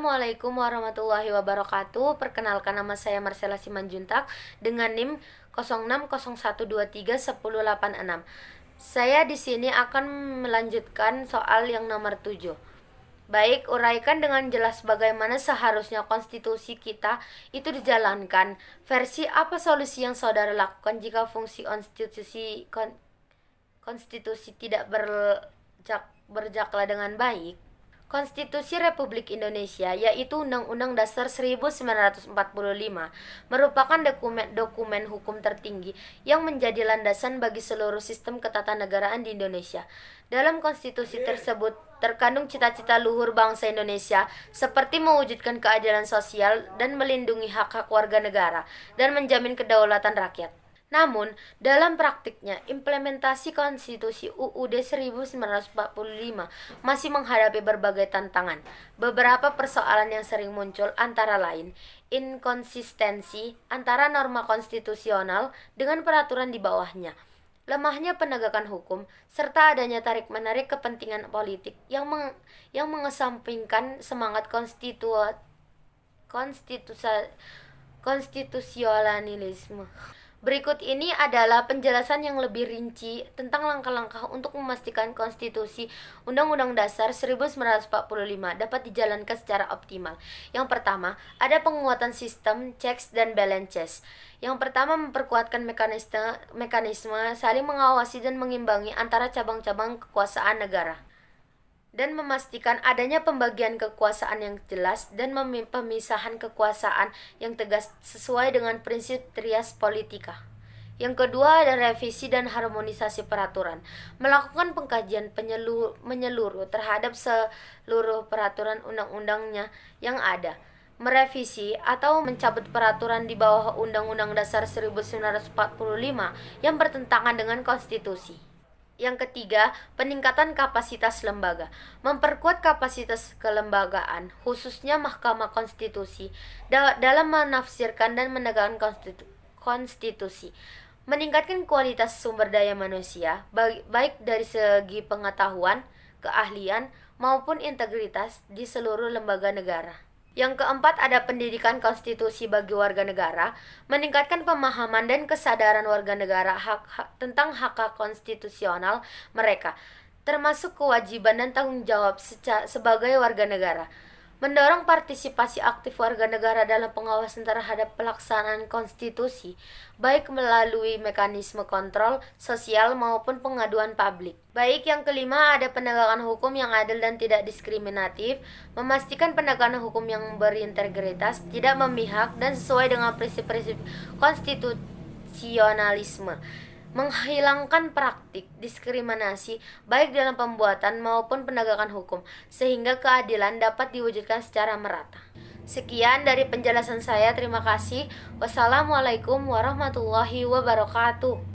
Assalamualaikum warahmatullahi wabarakatuh. Perkenalkan, nama saya Marcella Simanjuntak dengan NIM 0601231086. Saya di sini akan melanjutkan soal yang nomor 7. Baik, uraikan dengan jelas bagaimana seharusnya konstitusi kita itu dijalankan. Versi apa solusi yang saudara lakukan jika fungsi konstitusi tidak berjalan dengan baik? Konstitusi Republik Indonesia, yaitu Undang-Undang Dasar 1945, merupakan dokumen hukum tertinggi yang menjadi landasan bagi seluruh sistem ketatanegaraan di Indonesia. Dalam konstitusi tersebut terkandung cita-cita luhur bangsa Indonesia seperti mewujudkan keadilan sosial dan melindungi hak-hak warga negara dan menjamin kedaulatan rakyat. Namun, dalam praktiknya, implementasi Konstitusi UUD 1945 masih menghadapi berbagai tantangan. Beberapa persoalan yang sering muncul antara lain, inkonsistensi antara norma konstitusional dengan peraturan di bawahnya, lemahnya penegakan hukum, serta adanya tarik-menarik kepentingan politik yang mengesampingkan semangat konstitusionalisme. Berikut ini adalah penjelasan yang lebih rinci tentang langkah-langkah untuk memastikan konstitusi Undang-Undang Dasar 1945 dapat dijalankan secara optimal. Yang pertama, ada penguatan sistem checks dan balances. Yang pertama, memperkuatkan mekanisme saling mengawasi dan mengimbangi antara cabang-cabang kekuasaan negara, dan memastikan adanya pembagian kekuasaan yang jelas dan pemisahan kekuasaan yang tegas sesuai dengan prinsip trias politika. Yang kedua ada revisi dan harmonisasi peraturan, melakukan pengkajian menyeluruh terhadap seluruh peraturan undang-undangnya yang ada, merevisi atau mencabut peraturan di bawah Undang-Undang Dasar 1945 yang bertentangan dengan konstitusi. Yang ketiga, peningkatan kapasitas lembaga. Memperkuat kapasitas kelembagaan, khususnya Mahkamah Konstitusi, dalam menafsirkan dan menegakkan konstitusi. Meningkatkan kualitas sumber daya manusia, baik dari segi pengetahuan, keahlian, maupun integritas di seluruh lembaga negara. Yang keempat ada pendidikan konstitusi bagi warga negara, meningkatkan pemahaman dan kesadaran warga negara tentang hak-hak konstitusional mereka, termasuk kewajiban dan tanggung jawab sebagai warga negara. Mendorong partisipasi aktif warga negara dalam pengawasan terhadap pelaksanaan konstitusi, baik melalui mekanisme kontrol sosial maupun pengaduan publik. Baik, yang kelima ada penegakan hukum yang adil dan tidak diskriminatif, memastikan penegakan hukum yang berintegritas, tidak memihak, dan sesuai dengan prinsip-prinsip konstitusionalisme. Menghilangkan praktik diskriminasi baik dalam pembuatan maupun penegakan hukum, sehingga keadilan dapat diwujudkan secara merata. Sekian dari penjelasan saya, terima kasih. Wassalamualaikum warahmatullahi wabarakatuh.